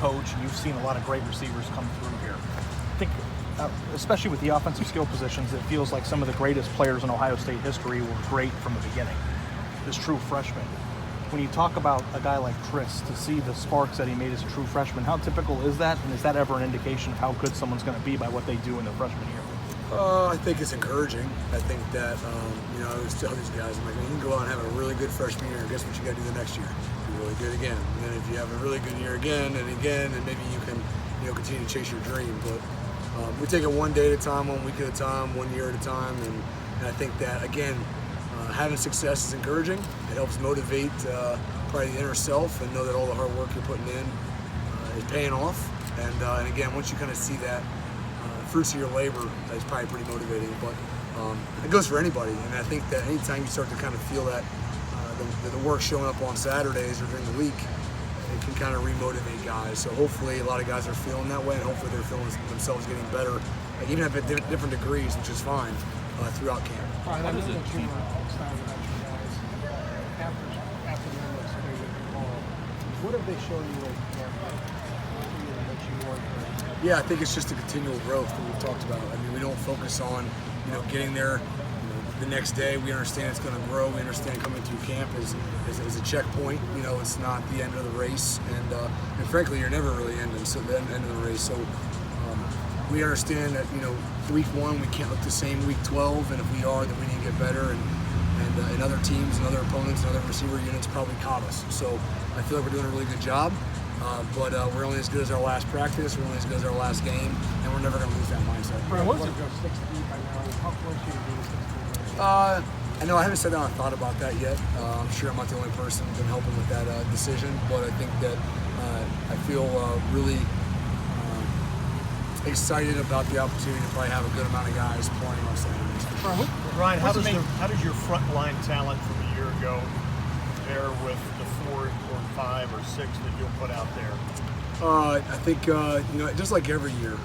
coach, and you've seen a lot of great receivers come through here. I think, especially with the offensive skill positions, it feels like some of the greatest players in Ohio State history were great from the beginning, as true freshmen. When you talk about a guy like Chris, to see the sparks that he made as a true freshman, how typical is that? And is that ever an indication of how good someone's going to be by what they do in their freshman year? I think it's encouraging. I think that, I always tell these guys, I'm like, you can go out and have a really good freshman year, and guess what you got to do the next year? Be really good again. And then if you have a really good year again, and maybe you can, continue to chase your dream. But we take it one day at a time, 1 week at a time, 1 year at a time, and I think that, again, having success is encouraging. It helps motivate probably the inner self and know that all the hard work you're putting in is paying off. And again, once you kind of see that, fruits of your labor is probably pretty motivating, but it goes for anybody. And I think that anytime you start to kind of feel that the work showing up on Saturdays or during the week, it can kind of remotivate guys. So hopefully a lot of guys are feeling that way, and hopefully they're feeling themselves getting better, even if at different degrees, which is fine, throughout camp. Brian, I know that you were excited about you guys after the end of the season tomorrow. What have they shown you at camp that you weren't? Yeah, I think it's just a continual growth that we've talked about. I mean, we don't focus on, getting there the next day. We understand it's going to grow. We understand coming through camp is a checkpoint. It's not the end of the race. And frankly, you're never really ending the end of the race. So we understand that, week 1, we can't look the same week 12. And if we are, then we need to get better. And other teams and other opponents and other receiver units probably caught us. So I feel like we're doing a really good job. But we're only as good as our last practice, we're only as good as our last game, and we're never going to lose that mindset. Brian, what does it go 6 deep by now? How close are you to being 6 deep? I know I haven't sat down and thought about that yet. I'm sure I'm not the only person who's been helping with that decision, but I think that I feel really excited about the opportunity to probably have a good amount of guys playing on Saturdays. Ryan, how does your front line talent from a year ago compare with the 4 or 5 or 6 that you'll put out there? I think just like every year,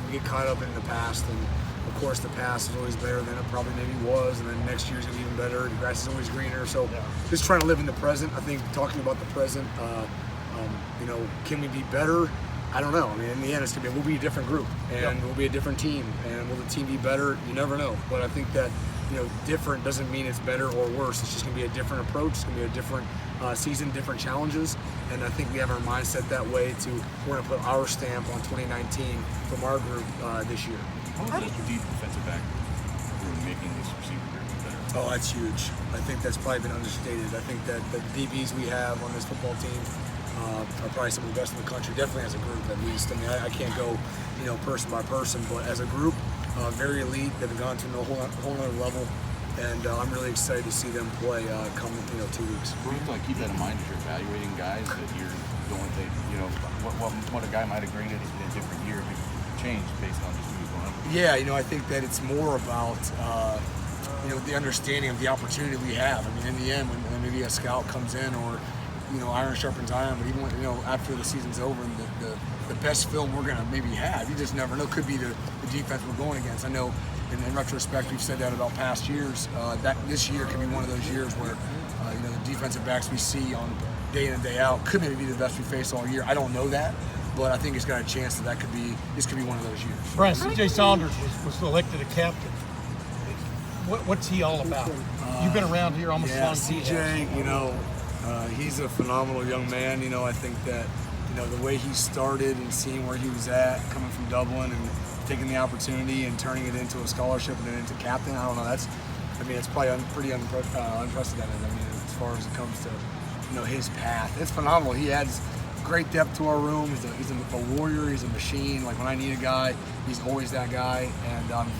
we get caught up in the past, and of course the past is always better than it probably maybe was, and then next year's gonna be even better. The grass is always greener, so just trying to live in the present. I think talking about the present, can we be better? I don't know. I mean, in the end, we'll be a different group, and we'll be a different team, and will the team be better? You never know. But I think that different doesn't mean it's better or worse. It's just going to be a different approach. It's going to be a different season, different challenges. And I think we have our mindset that way we're going to put our stamp on 2019 from our group this year. How does your defensive back really making this receiver group better? Oh, that's huge. I think that's probably been understated. I think that the DBs we have on this football team are probably some of the best in the country, definitely as a group at least. I mean, I can't go, person by person, but as a group, very elite. They've gone to a whole other level, and I'm really excited to see them play come 2 weeks. Do you keep that in mind as you're evaluating guys that you're going to, what a guy might have graded in a different year could change based on just who's going on? Yeah, I think that it's more about the understanding of the opportunity we have. I mean, in the end, when maybe a scout comes in or iron sharpens iron, but even when, after the season's over and the best film we're going to maybe have, you just never know. Could be the defense we're going against. I know in retrospect we've said that about past years. That this year could be one of those years where the defensive backs we see on day in and day out could maybe be the best we face all year. I don't know that, but I think it's got a chance that this could be one of those years. Brian, C.J. Saunders was elected a captain. What's he all about? You've been around here almost as long as he has. He's a phenomenal young man. I think that the way he started and seeing where he was at, coming from Dublin and taking the opportunity and turning it into a scholarship and then into captain. I don't know. It's probably pretty unprecedented. I mean, as far as it comes to his path, it's phenomenal. He adds great depth to our room. He's a warrior. He's a machine. Like when I need a guy, he's always that guy, and I'm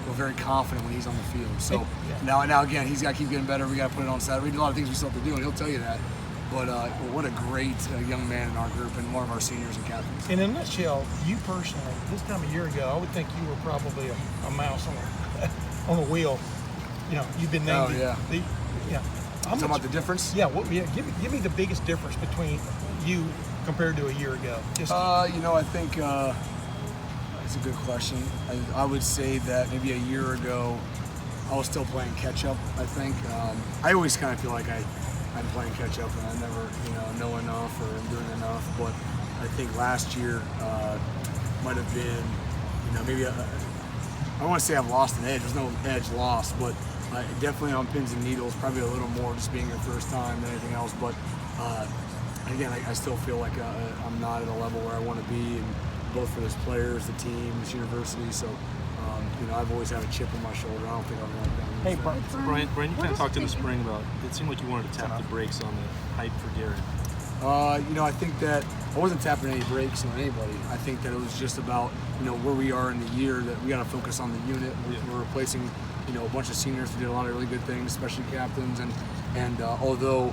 feel very confident when he's on the field. So now again, he's got to keep getting better. We got to put it on Saturday. We do a lot of things we still have to do, and he'll tell you that. But what a great young man in our group, and one of our seniors and captains. In a nutshell, you personally, this time a year ago, I would think you were probably a mouse on a wheel. You've been named. Oh yeah. Talking about the difference? Yeah. Give me the biggest difference between you compared to a year ago. I think it's a good question. I would say that maybe a year ago, I was still playing catch up. I think I always kind of feel like I I'm playing catch up and I never, know enough or am doing enough. But I think last year might have been, maybe I don't want to say I've lost an edge. There's no edge lost, but definitely on pins and needles, probably a little more just being your first time than anything else. But again, I still feel like I'm not at a level where I want to be, and both for those players, the team, this university. So, I've always had a chip on my shoulder. I don't think I'm like that. Hey, Brian, you kind of talked in the spring about it seemed like you wanted to tap the brakes on the hype for Garrett. I think that I wasn't tapping any brakes on anybody. I think that it was just about, where we are in the year, that we got to focus on the unit. We're replacing, a bunch of seniors who did a lot of really good things, especially captains. And although,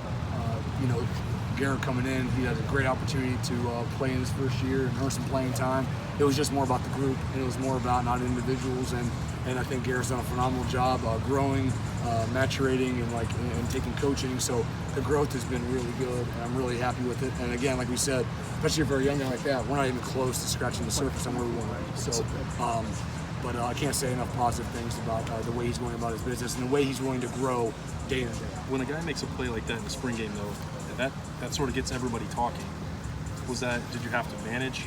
Garrett coming in, he had a great opportunity to play in his first year and earn some playing time. It was just more about the group, and it was more about not individuals. And I think Garrett's done a phenomenal job growing, maturating, and taking coaching. So the growth has been really good, and I'm really happy with it. And again, like we said, especially for a young guy like that, we're not even close to scratching the surface on where we want to be. So, but I can't say enough positive things about the way he's going about his business and the way he's willing to grow day in and day out. When a guy makes a play like that in the spring game, though, that sort of gets everybody talking. Did you have to manage?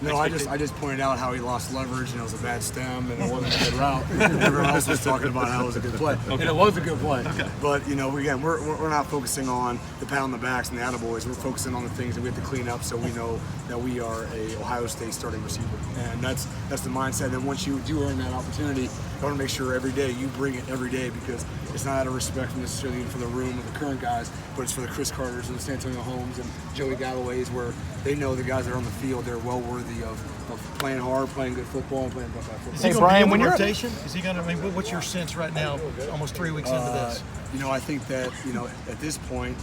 No, I just pointed out how he lost leverage and it was a bad stem and it wasn't a good route. Everyone else was talking about how it was a good play, and it was a good play. Okay. But again, we're not focusing on the pat on the backs and the attaboys. We're focusing on the things that we have to clean up so we know that we are a Ohio State starting receiver, and that's the mindset. And once you do earn that opportunity, you want to make sure every day you bring it every day, because it's not out of respect necessarily for the room or the current guys, but it's for the Chris Carters and the San Antonio Holmes and Joey Galloways, where they know the guys that are on the field, they're well worthy of playing hard, playing good football, and playing Buckeye football. Hey, Brian, when you're is he going to? What's your sense right now? Almost 3 weeks into this. I think that at this point,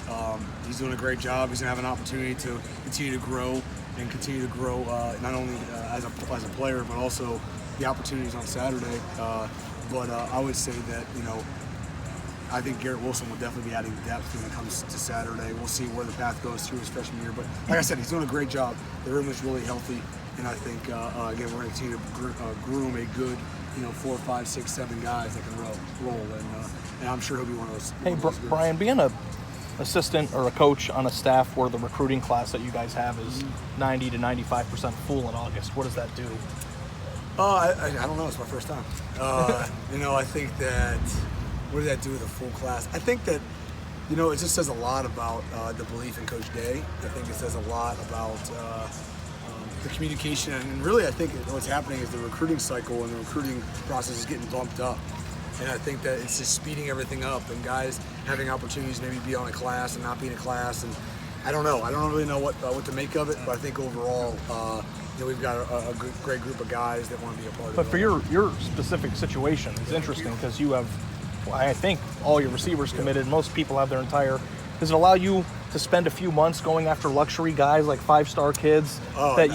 he's doing a great job. He's going to have an opportunity to continue to grow not only as a player, but also the opportunities on Saturday. But I would say that I think Garrett Wilson will definitely be adding depth when it comes to Saturday. We'll see where the path goes through his freshman year. But like I said, he's doing a great job. The room is really healthy. And I think, again, we're going to continue to groom a good, 4, 5, 6, 7 guys that can roll. And I'm sure he'll be one of those. Hey, Brian, being an assistant or a coach on a staff where the recruiting class that you guys have is 90 to 95% full in August, what does that do? I don't know. It's my first time. I think that, what does that do with a full class? I think that, it just says a lot about the belief in Coach Day. I think it says a lot about the communication, and really I think what's happening is the recruiting cycle and the recruiting process is getting bumped up. And I think that it's just speeding everything up, and guys having opportunities to maybe be on a class and not be in a class. And I don't know. I don't really know what to make of it, but I think overall, we've got a great group of guys that want to be a part of it. But for your specific situation, it's interesting because you have, I think, all your receivers committed. Most people have their entire. Does it allow you to spend a few months going after luxury guys like 5-star kids that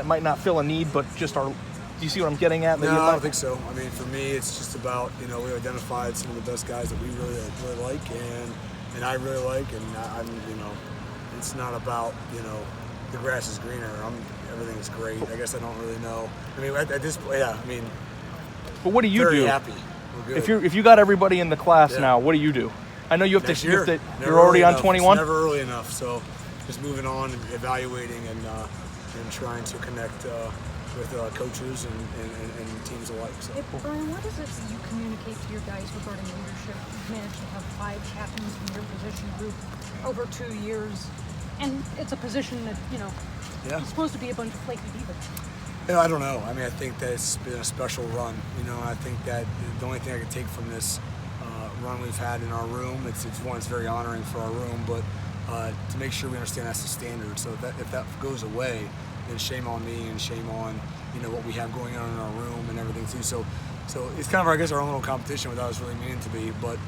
might not fill a need, but just are? Do you see what I'm getting at? No, I don't think so. I mean, for me, it's just about we identified some of the best guys that we really like, and I really like, and I'm it's not about the grass is greener. Everything's great. I guess I don't really know. I mean, at this point, yeah. I mean, but what do you very do? Happy. We're good. If you got everybody in the class now, what do you do? I know you have Next to. Year, You're already on 21. It's never early enough. So just moving on and evaluating and trying to connect with coaches and teams alike. So. Hey, Brian, what is it that you communicate to your guys regarding leadership? You've managed to have 5 captains in your position group over 2 years, and it's a position that is supposed to be a bunch of flaky divas. I don't know. I mean, I think that it's been a special run. I think that the only thing I could take from this run we've had in our room, it's very honoring for our room, but to make sure we understand that's the standard. So if that goes away, then shame on me and shame on what we have going on in our room and everything too. So it's kind of, I guess, our own little competition without us really meaning to be. But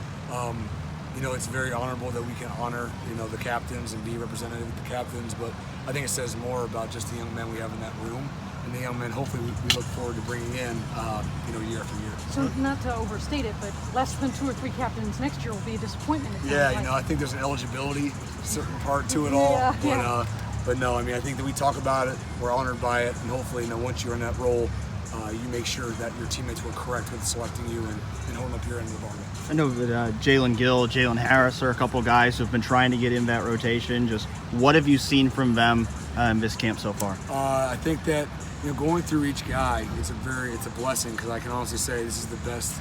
it's very honorable that we can honor the captains and be representative of the captains. But I think it says more about just the young men we have in that room. And the young men, hopefully, we look forward to bringing in, year after year. So not to overstate it, but less than 2 or 3 captains next year will be a disappointment. I think there's an eligibility certain part to it all. But no, I mean, I think that we talk about it, we're honored by it, and hopefully, once you're in that role, you make sure that your teammates were correct with selecting you and holding up your end of the bargain. I know that Jalen Gill, Jalen Harris are a couple of guys who have been trying to get in that rotation. Just what have you seen from them in this camp so far? I think that going through each guy, it's a blessing, because I can honestly say this is the best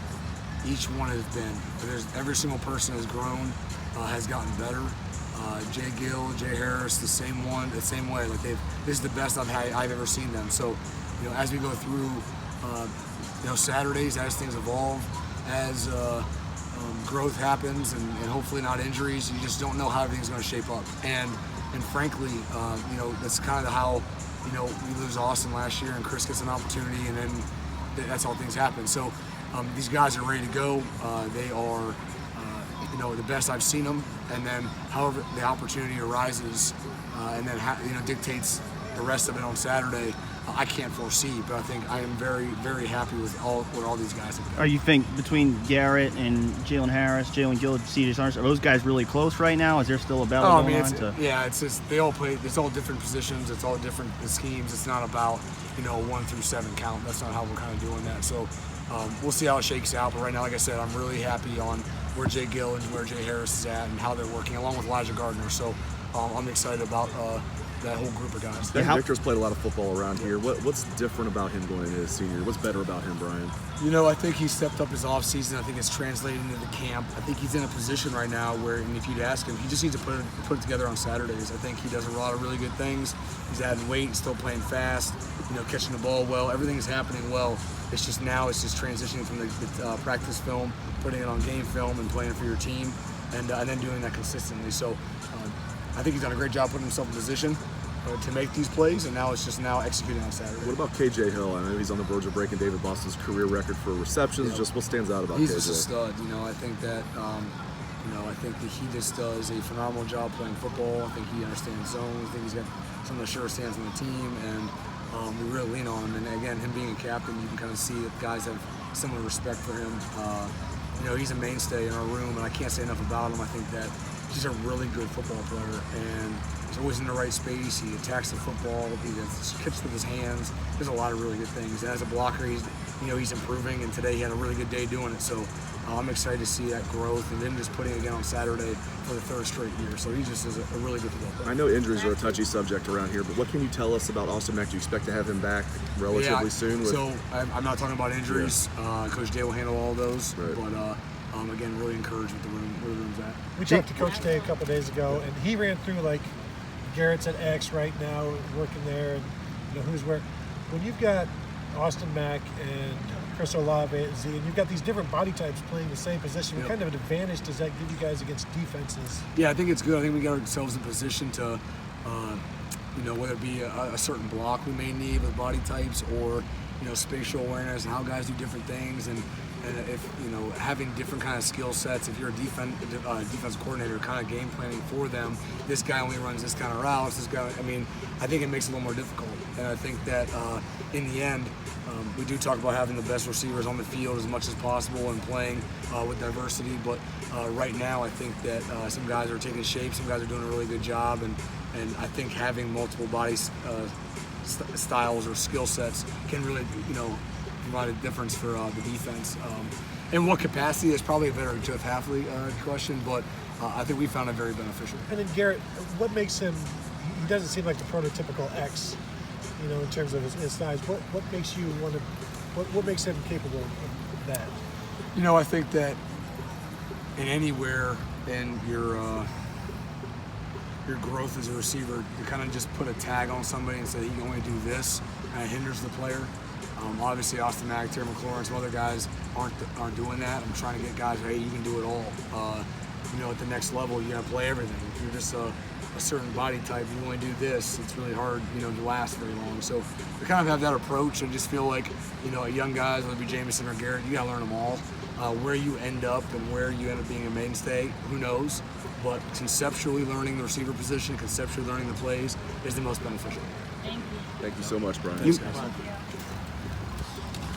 each one has been. Every single person has grown, has gotten better. Jay Gill, Jay Harris, the same way. Like this is the best I've ever seen them. So, as we go through, Saturdays, as things evolve, as growth happens, and hopefully not injuries, you just don't know how everything's going to shape up. And frankly, that's kind of how we lose Austin last year, and Chris gets an opportunity, and then that's how things happen. So these guys are ready to go. They are the best I've seen them, and then however the opportunity arises and then dictates the rest of it on Saturday, I can't foresee, but I think I am very, very happy with what all these guys have done. Are you think between Garrett and Jalen Harris, Jalen Gill, C.J. Saunders, are those guys really close right now? Is there still a battle going on? It's just they all play. It's all different positions. It's all different schemes. It's not about 1 through 7 count. That's not how we're kind of doing that. So we'll see how it shakes out. But right now, like I said, I'm really happy on where Jay Gill and where Jay Harris is at and how they're working, along with Elijah Gardner. So I'm excited about that whole group of guys. Ben Victor's played a lot of football around here. What's different about him going into his senior year? What's better about him, Brian? I think he stepped up his offseason. I think it's translated into the camp. I think he's in a position right now where, and if you'd ask him, he just needs to put it together on Saturdays. I think he does a lot of really good things. He's adding weight, still playing fast, catching the ball well. Everything is happening well. It's just transitioning from the practice film, putting it on game film, and playing for your team, and then doing that consistently. So I think he's done a great job putting himself in position to make these plays, and now it's just executing on Saturday. What about KJ Hill? I know he's on the verge of breaking David Boston's career record for receptions. Just what stands out about KJ? He's just a stud. I think that I think that he just does a phenomenal job playing football. I think he understands zones. I think he's got some of the surest hands on the team, and we really lean on him. And again, him being a captain, you can kind of see that guys have similar respect for him. He's a mainstay in our room, and I can't say enough about him. I think that he's a really good football player, and he's always in the right space. He attacks the football. He kicks with his hands. There's a lot of really good things. And as a blocker, he's improving, and today he had a really good day doing it. So I'm excited to see that growth, and then just putting it again on Saturday for the 3rd straight year. So he just is a really good football player. I know injuries are a touchy subject around here, but what can you tell us about Austin Mack? Do you expect to have him back relatively soon? So I'm not talking about injuries. Coach Day will handle all those. Right. But again, really encouraged with where the room's at. We talked to Coach Day a couple days ago, and he ran through Garrett's at X right now, working there, and who's where. When you've got Austin Mack and Chris Olave at Z, and you've got these different body types playing the same position, what kind of an advantage does that give you guys against defenses? Yeah, I think it's good. I think we got ourselves in position to, whether it be a certain block we may need with body types, or spatial awareness and how guys do different things, and if having different kind of skill sets. If you're a defense coordinator, kind of game planning for them, this guy only runs this kind of routes. This guy, I think it makes it a little more difficult. And I think that in the end, we do talk about having the best receivers on the field as much as possible and playing with diversity. But right now, I think that some guys are taking shape. Some guys are doing a really good job, and I think having multiple body styles or skill sets can really provide a difference for the defense. In what capacity is probably a better Jeff Hafley question, but I think we found it very beneficial. And then Garrett, what makes him? He doesn't seem like the prototypical X, in terms of his size. What makes you want to? What makes him capable of that? I think that in anywhere in your growth as a receiver, to kind of just put a tag on somebody and say he can only do this, kind of hinders the player. Obviously, Austin Mack, Terry McLaurin, some other guys aren't doing that. I'm trying to get guys, hey, you can do it all. At the next level, you got to play everything. If you're just a certain body type, you only do this, it's really hard, to last very long. So we kind of have that approach, and just feel like, young guys, whether it be Jameson or Garrett, you got to learn them all. Where you end up and where you end up being a mainstay, who knows? But conceptually learning the receiver position, conceptually learning the plays is the most beneficial. Thank you so much, Brian. Thanks, guys.